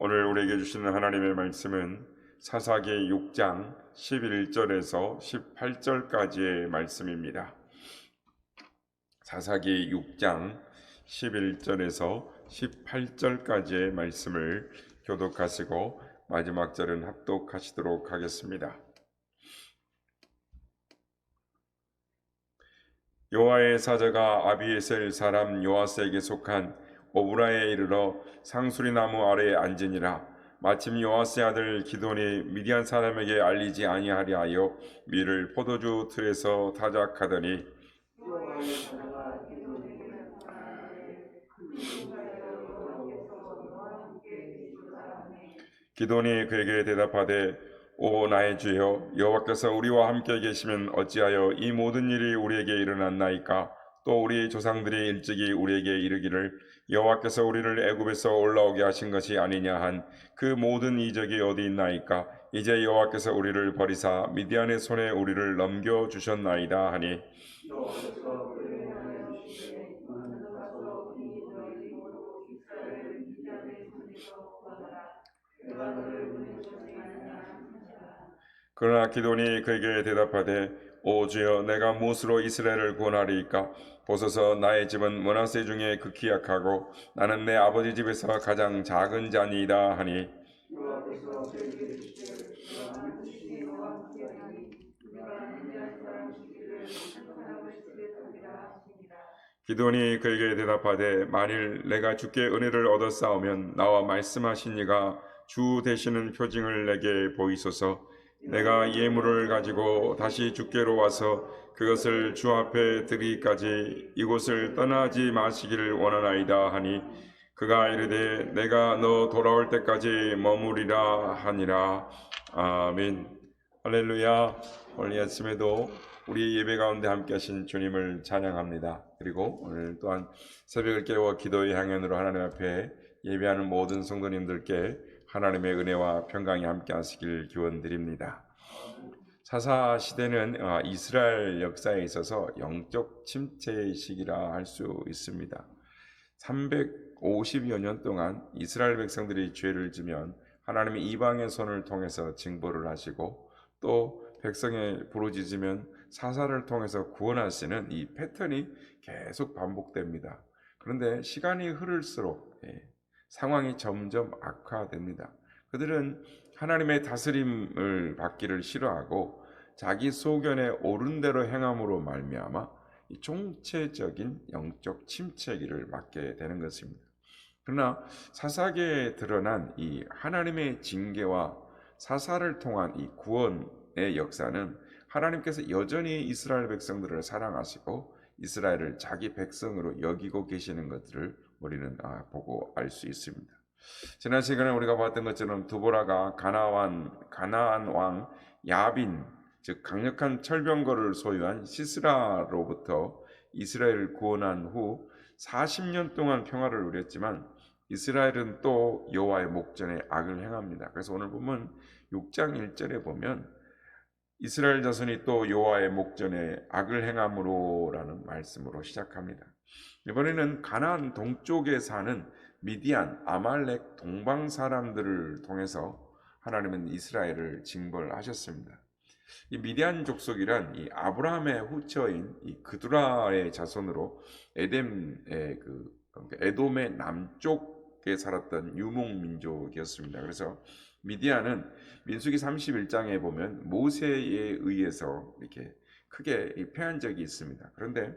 오늘 우리에게 주시는 하나님의 말씀은 사사기 6장 11절에서 18절까지의 말씀입니다. 사사기 6장 11절에서 18절까지의 말씀을 교독하시고 마지막 절은 합독하시도록 하겠습니다. 여호와의 사자가 아비에셀 사람 요아스에게 속한 오브라에 이르러 상수리 나무 아래에 앉으니라. 마침 요아스의 아들 기돈이 미디안 사람에게 알리지 아니하려 하여 밀을 포도주 틀에서 타작하더니 기돈이 그에게 대답하되 오 나의 주여 여호와께서 우리와 함께 계시면 어찌하여 이 모든 일이 우리에게 일어났나이까. 또 우리 조상들이 일찍이 우리에게 이르기를 여호와께서 우리를 애굽에서 올라오게 하신 것이 아니냐 한 그 모든 이적이 어디 있나이까. 이제 여호와께서 우리를 버리사 미디안의 손에 우리를 넘겨 주셨나이다 하니 그러나 기돈이 그에게 대답하되 오 주여 내가 무엇으로 이스라엘을 구원하리이까. 보소서 나의 집은 므낫세 중에 극히 약하고 나는 내 아버지 집에서 가장 작은 자니이다 하니 기돈이 그에게 대답하되 만일 내가 주께 은혜를 얻었사오면 나와 말씀하신 이가 주 되시는 표징을 내게 보이소서. 내가 예물을 가지고 다시 주께로 와서 그것을 주 앞에 드리기까지 이곳을 떠나지 마시기를 원하나이다 하니 그가 이르되 내가 너 돌아올 때까지 머무리라 하니라. 아멘. 할렐루야. 오늘 아침에도 우리 예배 가운데 함께 하신 주님을 찬양합니다. 그리고 오늘 또한 새벽을 깨워 기도의 향연으로 하나님 앞에 예배하는 모든 성도님들께 하나님의 은혜와 평강이 함께 하시길 기원드립니다. 사사 시대는 이스라엘 역사에 있어서 영적 침체의 시기라 할 수 있습니다. 350여 년 동안 이스라엘 백성들이 죄를 지면 하나님이 이방의 손을 통해서 징벌을 하시고 또 백성의 부르짖으면 사사를 통해서 구원하시는 이 패턴이 계속 반복됩니다. 그런데 시간이 흐를수록 상황이 점점 악화됩니다. 그들은 하나님의 다스림을 받기를 싫어하고 자기 소견에 옳은 대로 행함으로 말미암아 이 총체적인 영적 침체기를 맞게 되는 것입니다. 그러나 사사기에 드러난 이 하나님의 징계와 사사를 통한 이 구원의 역사는 하나님께서 여전히 이스라엘 백성들을 사랑하시고 이스라엘을 자기 백성으로 여기고 계시는 것들을 우리는 보고 알 수 있습니다. 지난 시간에 우리가 봤던 것처럼 드보라가 가나안 왕 야빈, 즉 강력한 철병거를 소유한 시스라로부터 이스라엘을 구원한 후 40년 동안 평화를 누렸지만 이스라엘은 또 여호와의 목전에 악을 행합니다. 그래서 오늘 보면 6장 1절에 보면 이스라엘 자손이 또 여호와의 목전에 악을 행함으로라는 말씀으로 시작합니다. 이번에는 가나안 동쪽에 사는 미디안, 아말렉 동방 사람들을 통해서 하나님은 이스라엘을 징벌하셨습니다. 이 미디안 족속이란 이 아브라함의 후처인 이 그두라의 자손으로 에돔의 남쪽에 살았던 유목 민족이었습니다. 그래서 미디안은 민수기 31장에 보면 모세에 의해서 이렇게 크게 패한 적이 있습니다. 그런데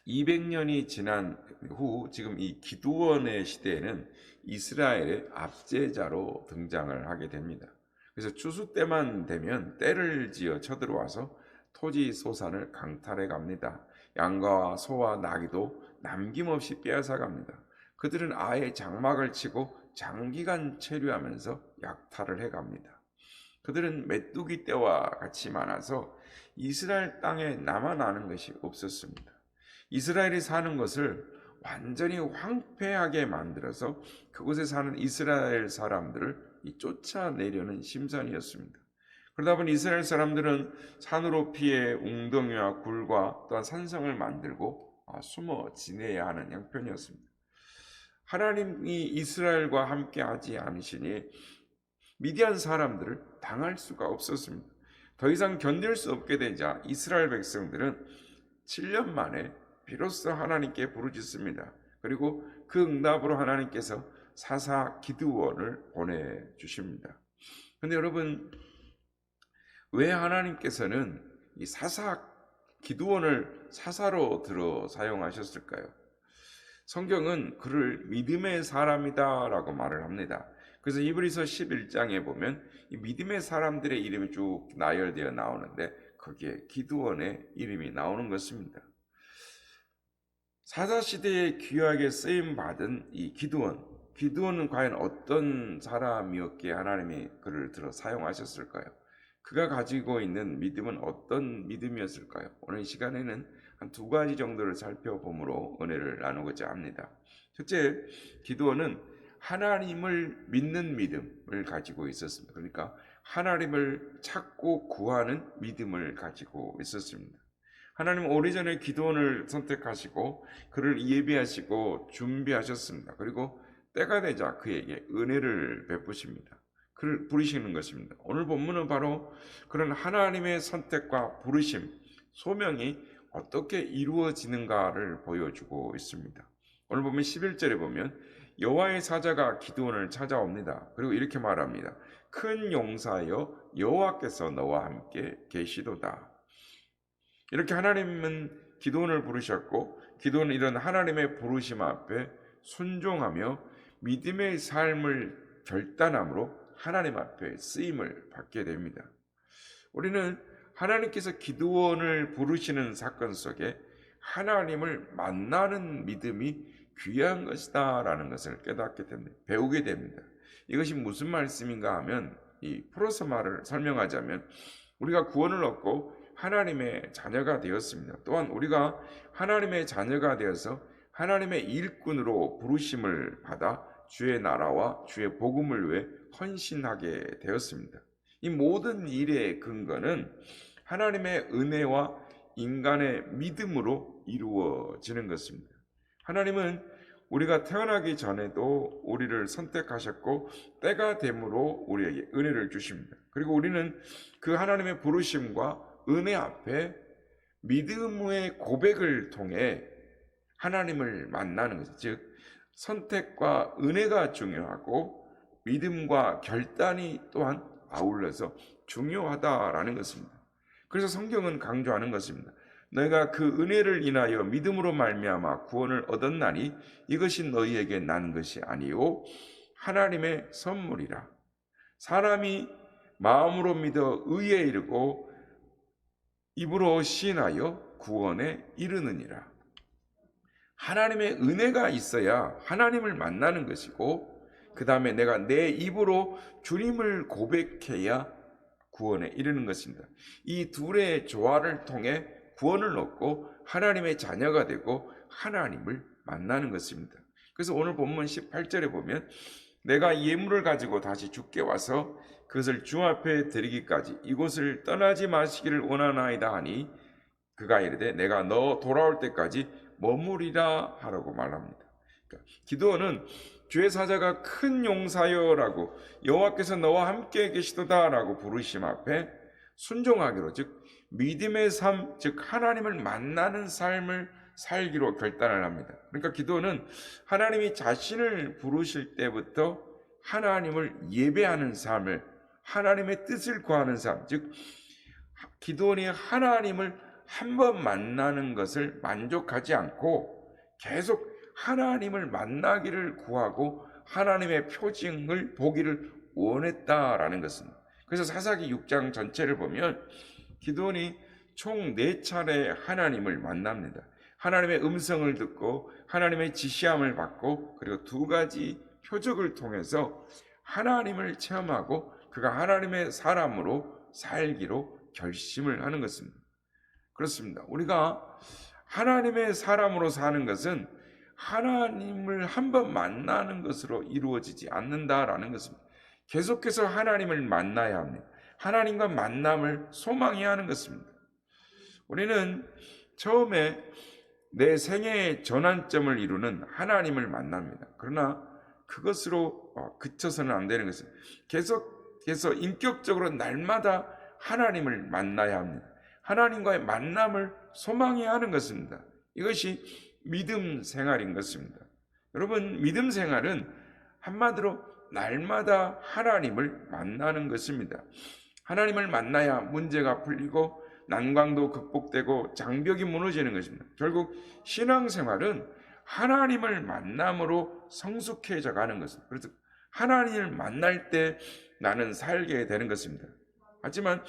200년이 지난 후 지금 이 기드온의 시대에는 이스라엘의 압제자로 등장을 하게 됩니다. 그래서 추수 때만 되면 떼를 지어 쳐들어와서 토지 소산을 강탈해 갑니다. 양과 소와 나귀도 남김없이 빼앗아 갑니다. 그들은 아예 장막을 치고 장기간 체류하면서 약탈을 해 갑니다. 그들은 메뚜기 떼와 같이 많아서 이스라엘 땅에 남아나는 것이 없었습니다. 이스라엘이 사는 것을 완전히 황폐하게 만들어서 그곳에 사는 이스라엘 사람들을 쫓아내려는 심산이었습니다. 그러다 보니 이스라엘 사람들은 산으로 피해 웅덩이와 굴과 또한 산성을 만들고 숨어 지내야 하는 형편이었습니다. 하나님이 이스라엘과 함께 하지 않으시니 미디안 사람들을 당할 수가 없었습니다. 더 이상 견딜 수 없게 되자 이스라엘 백성들은 7년 만에 비로소 하나님께 부르짖습니다. 그리고 그 응답으로 하나님께서 사사 기드온을 보내주십니다. 그런데 여러분, 왜 하나님께서는 이 사사 기드온을 사사로 들어 사용하셨을까요? 성경은 그를 믿음의 사람이다 라고 말을 합니다. 그래서 이브리서 11장에 보면 이 믿음의 사람들의 이름이 쭉 나열되어 나오는데 거기에 기드온의 이름이 나오는 것입니다. 사사시대에 귀하게 쓰임받은 이 기드온은 과연 어떤 사람이었기에 하나님이 그를 들어 사용하셨을까요? 그가 가지고 있는 믿음은 어떤 믿음이었을까요? 오늘 시간에는 한 2가지 정도를 살펴봄으로 은혜를 나누고자 합니다. 첫째, 기드온은 하나님을 믿는 믿음을 가지고 있었습니다. 그러니까 하나님을 찾고 구하는 믿음을 가지고 있었습니다. 하나님은 오래전에 기드온을 선택하시고 그를 예비하시고 준비하셨습니다. 그리고 때가 되자 그에게 은혜를 베푸십니다. 그를 부르시는 것입니다. 오늘 본문은 바로 그런 하나님의 선택과 부르심, 소명이 어떻게 이루어지는가를 보여주고 있습니다. 오늘 보면 11절에 보면 여호와의 사자가 기드온을 찾아옵니다. 그리고 이렇게 말합니다. 큰 용사여 여호와께서 너와 함께 계시도다. 이렇게 하나님은 기드온을 부르셨고 기드온은 이런 하나님의 부르심 앞에 순종하며 믿음의 삶을 결단함으로 하나님 앞에 쓰임을 받게 됩니다. 우리는 하나님께서 기드온을 부르시는 사건 속에 하나님을 만나는 믿음이 귀한 것이다 라는 것을 깨닫게 됩니다. 배우게 됩니다. 이것이 무슨 말씀인가 하면 이 풀어서 말을 설명하자면 우리가 구원을 얻고 하나님의 자녀가 되었습니다. 또한 우리가 하나님의 자녀가 되어서 하나님의 일꾼으로 부르심을 받아 주의 나라와 주의 복음을 위해 헌신하게 되었습니다. 이 모든 일의 근거는 하나님의 은혜와 인간의 믿음으로 이루어지는 것입니다. 하나님은 우리가 태어나기 전에도 우리를 선택하셨고 때가 되므로 우리에게 은혜를 주십니다. 그리고 우리는 그 하나님의 부르심과 은혜 앞에 믿음의 고백을 통해 하나님을 만나는 것, 즉 선택과 은혜가 중요하고 믿음과 결단이 또한 아울러서 중요하다라는 것입니다. 그래서 성경은 강조하는 것입니다. 너희가 그 은혜를 인하여 믿음으로 말미암아 구원을 얻었나니 이것이 너희에게 난 것이 아니요 하나님의 선물이라. 사람이 마음으로 믿어 의에 이르고 입으로 시인하여 구원에 이르느니라. 하나님의 은혜가 있어야 하나님을 만나는 것이고 그 다음에 내가 내 입으로 주님을 고백해야 구원에 이르는 것입니다. 이 둘의 조화를 통해 구원을 얻고 하나님의 자녀가 되고 하나님을 만나는 것입니다. 그래서 오늘 본문 18절에 보면 내가 예물을 가지고 다시 주께 와서 그것을 주 앞에 드리기까지 이곳을 떠나지 마시기를 원하나이다 하니 그가 이르되 내가 너 돌아올 때까지 머무리라 하라고 말합니다. 그러니까 기드온은 주의 사자가 큰 용사여라고 여호와께서 너와 함께 계시도다라고 부르심 앞에 순종하기로, 즉 믿음의 삶, 즉 하나님을 만나는 삶을 살기로 결단을 합니다. 그러니까 기드온은 하나님이 자신을 부르실 때부터 하나님을 예배하는 삶을, 하나님의 뜻을 구하는 삶, 즉 기드온이 하나님을 한 번 만나는 것을 만족하지 않고 계속 하나님을 만나기를 구하고 하나님의 표징을 보기를 원했다라는 것입니다. 그래서 사사기 6장 전체를 보면 기드온이 총 4차례 하나님을 만납니다. 하나님의 음성을 듣고 하나님의 지시함을 받고 그리고 2가지 표적을 통해서 하나님을 체험하고 그가 하나님의 사람으로 살기로 결심을 하는 것입니다. 그렇습니다. 우리가 하나님의 사람으로 사는 것은 하나님을 한번 만나는 것으로 이루어지지 않는다라는 것입니다. 계속해서 하나님을 만나야 합니다. 하나님과 만남을 소망해야 하는 것입니다. 우리는 처음에 내 생애의 전환점을 이루는 하나님을 만납니다. 그러나 그것으로 그쳐서는 안 되는 것은 계속해서 인격적으로 날마다 하나님을 만나야 합니다. 하나님과의 만남을 소망해야 하는 것입니다. 이것이 믿음 생활인 것입니다. 여러분, 믿음 생활은 한마디로 날마다 하나님을 만나는 것입니다. 하나님을 만나야 문제가 풀리고 난관도 극복되고 장벽이 무너지는 것입니다. 결국 신앙생활은 하나님을 만남으로 성숙해져 가는 것입니다. 그래서 하나님을 만날 때 나는 살게 되는 것입니다. 하지만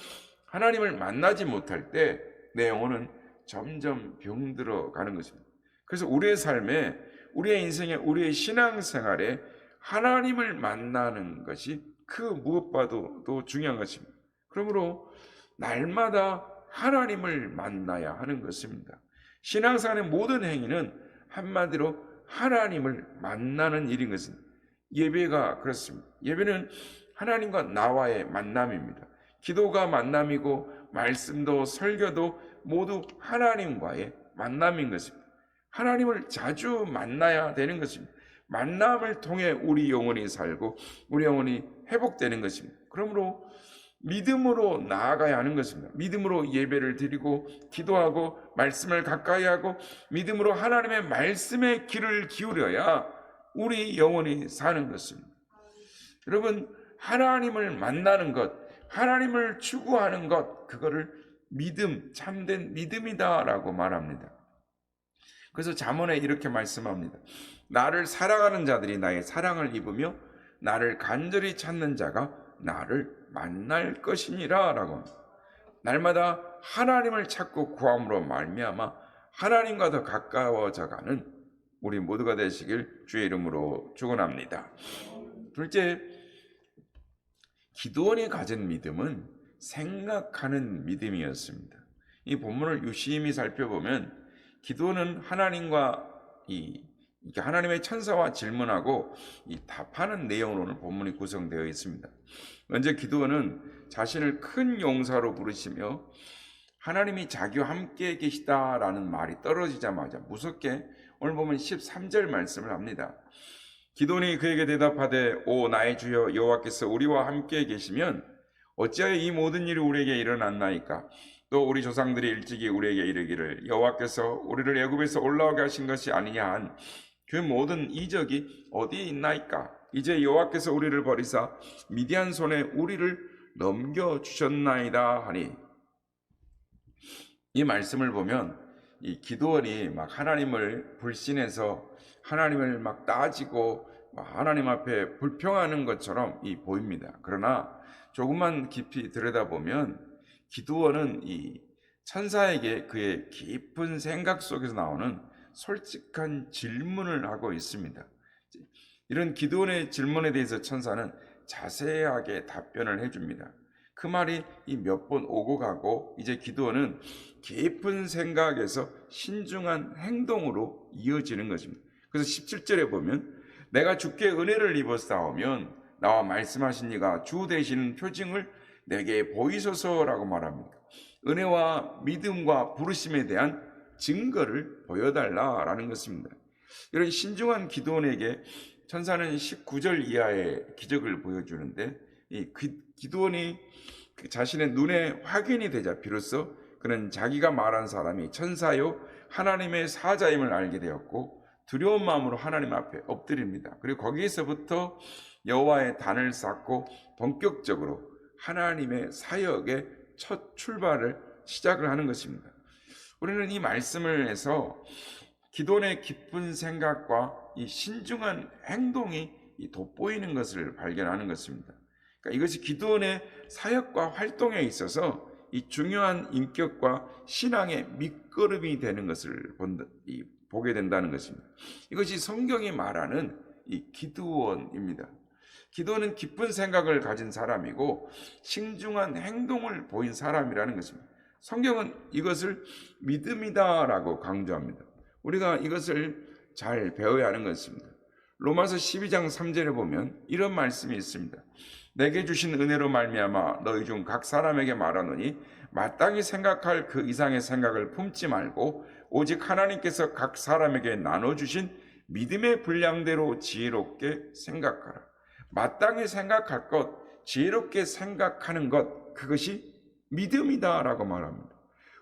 하나님을 만나지 못할 때 내 영혼은 점점 병들어 가는 것입니다. 그래서 우리의 삶에, 우리의 인생에, 우리의 신앙생활에 하나님을 만나는 것이 그 무엇보다도 중요한 것입니다. 그러므로 날마다 하나님을 만나야 하는 것입니다. 신앙생활의 모든 행위는 한마디로 하나님을 만나는 일인 것입니다. 예배가 그렇습니다. 예배는 하나님과 나와의 만남입니다. 기도가 만남이고 말씀도 설교도 모두 하나님과의 만남인 것입니다. 하나님을 자주 만나야 되는 것입니다. 만남을 통해 우리 영혼이 살고 우리 영혼이 회복되는 것입니다. 그러므로 믿음으로 나아가야 하는 것입니다. 믿음으로 예배를 드리고 기도하고 말씀을 가까이 하고 믿음으로 하나님의 말씀에 귀를 기울여야 우리 영혼이 사는 것입니다. 여러분, 하나님을 만나는 것, 하나님을 추구하는 것, 그거를 믿음, 참된 믿음이다라고 말합니다. 그래서 잠언에 이렇게 말씀합니다. 나를 사랑하는 자들이 나의 사랑을 입으며 나를 간절히 찾는 자가 나를 만날 것이니라 라고. 날마다 하나님을 찾고 구함으로 말미암아 하나님과 더 가까워져가는 우리 모두가 되시길 주의 이름으로 축원합니다. 둘째, 기드온이 가진 믿음은 생각하는 믿음이었습니다. 이 본문을 유심히 살펴보면 기드온은 하나님과 하나님의 천사와 질문하고 답하는 내용으로 본문이 구성되어 있습니다. 먼저 기드온은 자신을 큰 용사로 부르시며 하나님이 자기와 함께 계시다라는 말이 떨어지자마자 무섭게 오늘 보면 13절 말씀을 합니다. 기드온이 그에게 대답하되 오 나의 주여 여호와께서 우리와 함께 계시면 어찌하여 이 모든 일이 우리에게 일어났나이까? 또 우리 조상들이 일찍이 우리에게 이르기를 여호와께서 우리를 애굽에서 올라오게 하신 것이 아니냐 한 그 모든 이적이 어디에 있나이까? 이제 여호와께서 우리를 버리사 미디안 손에 우리를 넘겨주셨나이다 하니, 이 말씀을 보면 이 기드온이 막 하나님을 불신해서 하나님을 막 따지고 하나님 앞에 불평하는 것처럼 보입니다. 그러나 조금만 깊이 들여다보면 기드온은 이 천사에게 그의 깊은 생각 속에서 나오는 솔직한 질문을 하고 있습니다. 이런 기드온의 질문에 대해서 천사는 자세하게 답변을 해줍니다. 그 말이 몇 번 오고 가고 이제 기드온은 깊은 생각에서 신중한 행동으로 이어지는 것입니다. 그래서 17절에 보면 내가 주께 은혜를 입었사오면 나와 말씀하신 이가 주 되시는 표징을 내게 보이소서라고 말합니다. 은혜와 믿음과 부르심에 대한 증거를 보여달라라는 것입니다. 이런 신중한 기드온에게 천사는 19절 이하의 기적을 보여주는데 기드온이 자신의 눈에 확인이 되자 비로소 그는 자기가 말한 사람이 천사요 하나님의 사자임을 알게 되었고 두려운 마음으로 하나님 앞에 엎드립니다. 그리고 거기에서부터 여호와의 단을 쌓고 본격적으로 하나님의 사역의 첫 출발을 시작을 하는 것입니다. 우리는 이 말씀을 해서 기드온의 깊은 생각과 이 신중한 행동이 돋보이는 것을 발견하는 것입니다. 그러니까 이것이 기드온의 사역과 활동에 있어서 이 중요한 인격과 신앙의 밑거름이 되는 것을 보게 된다는 것입니다. 이것이 성경이 말하는 이 기드온입니다. 기드온은 깊은 생각을 가진 사람이고 신중한 행동을 보인 사람이라는 것입니다. 성경은 이것을 믿음이다라고 강조합니다. 우리가 이것을 잘 배워야 하는 것입니다. 로마서 12장 3절에 보면 이런 말씀이 있습니다. 내게 주신 은혜로 말미암아 너희 중 각 사람에게 말하노니 마땅히 생각할 그 이상의 생각을 품지 말고 오직 하나님께서 각 사람에게 나눠주신 믿음의 분량대로 지혜롭게 생각하라. 마땅히 생각할 것, 지혜롭게 생각하는 것, 그것이 믿음이다라고 말합니다.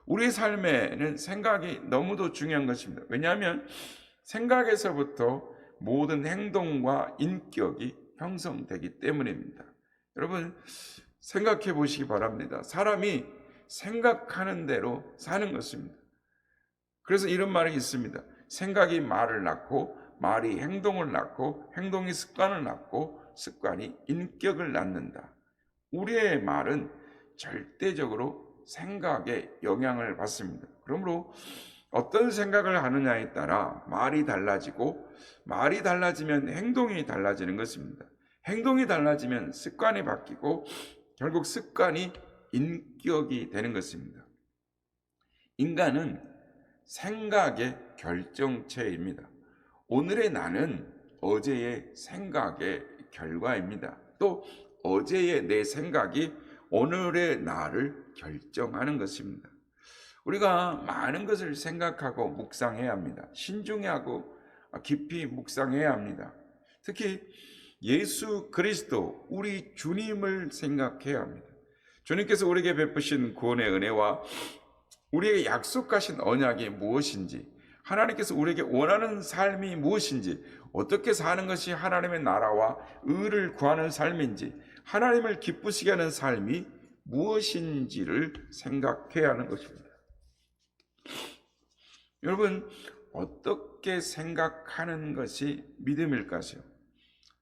우리의 삶에는 생각이 너무도 중요한 것입니다. 왜냐하면 생각에서부터 모든 행동과 인격이 형성되기 때문입니다. 여러분 생각해 보시기 바랍니다. 사람이 생각하는 대로 사는 것입니다. 그래서 이런 말이 있습니다. 생각이 말을 낳고 말이 행동을 낳고 행동이 습관을 낳고 습관이 인격을 낳는다. 우리의 말은 절대적으로 생각에 영향을 받습니다. 그러므로 어떤 생각을 하느냐에 따라 말이 달라지고 말이 달라지면 행동이 달라지는 것입니다. 행동이 달라지면 습관이 바뀌고 결국 습관이 인격이 되는 것입니다. 인간은 생각의 결정체입니다. 오늘의 나는 어제의 생각의 결과입니다. 또 어제의 내 생각이 오늘의 나를 결정하는 것입니다. 우리가 많은 것을 생각하고 묵상해야 합니다. 신중하고 깊이 묵상해야 합니다. 특히 예수 그리스도 우리 주님을 생각해야 합니다. 주님께서 우리에게 베푸신 구원의 은혜와 우리에게 약속하신 언약이 무엇인지, 하나님께서 우리에게 원하는 삶이 무엇인지, 어떻게 사는 것이 하나님의 나라와 의를 구하는 삶인지, 하나님을 기쁘시게 하는 삶이 무엇인지를 생각해야 하는 것입니다. 여러분, 어떻게 생각하는 것이 믿음일까요?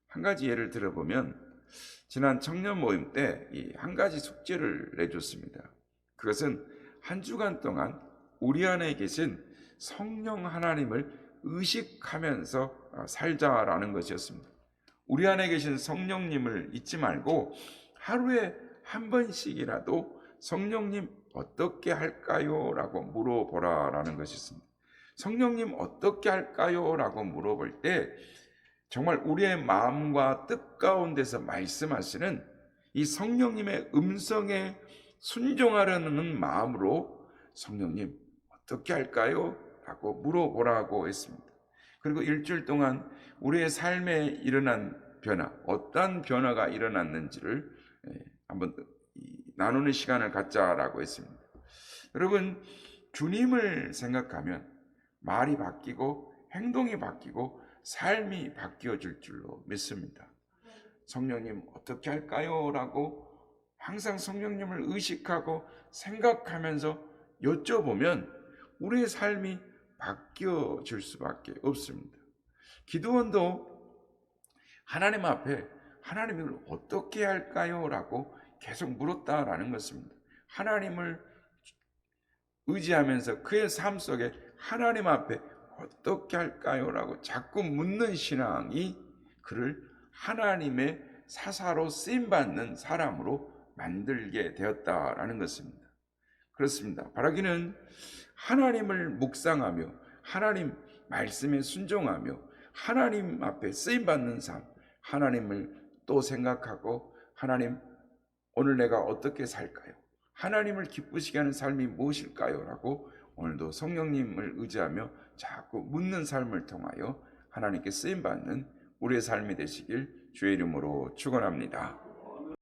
한 가지 예를 들어보면 지난 청년 모임 때 이 한 가지 숙제를 내줬습니다. 그것은 한 주간 동안 우리 안에 계신 성령 하나님을 의식하면서 살자라는 것이었습니다. 우리 안에 계신 성령님을 잊지 말고 하루에 한 번씩이라도 성령님 어떻게 할까요? 라고 물어보라라는 것이 있습니다. 성령님 어떻게 할까요? 라고 물어볼 때 정말 우리의 마음과 뜻 가운데서 말씀하시는 이 성령님의 음성에 순종하려는 마음으로 성령님 어떻게 할까요? 라고 물어보라고 했습니다. 그리고 일주일 동안 우리의 삶에 일어난 변화, 어떤 변화가 일어났는지를 한번 나누는 시간을 갖자라고 했습니다. 여러분, 주님을 생각하면 말이 바뀌고 행동이 바뀌고 삶이 바뀌어질 줄로 믿습니다. 성령님 어떻게 할까요? 라고 항상 성령님을 의식하고 생각하면서 여쭤보면 우리의 삶이 바뀌어질 수밖에 없습니다. 기드온도 하나님 앞에 하나님을 어떻게 할까요? 라고 계속 물었다라는 것입니다. 하나님을 의지하면서 그의 삶 속에 하나님 앞에 어떻게 할까요? 라고 자꾸 묻는 신앙이 그를 하나님의 사사로 쓰임받는 사람으로 만들게 되었다라는 것입니다. 그렇습니다. 바라기는 하나님을 묵상하며 하나님 말씀에 순종하며 하나님 앞에 쓰임받는 삶, 하나님을 또 생각하고 하나님 오늘 내가 어떻게 살까요? 하나님을 기쁘시게 하는 삶이 무엇일까요? 라고 오늘도 성령님을 의지하며 자꾸 묻는 삶을 통하여 하나님께 쓰임받는 우리의 삶이 되시길 주의 이름으로 축원합니다.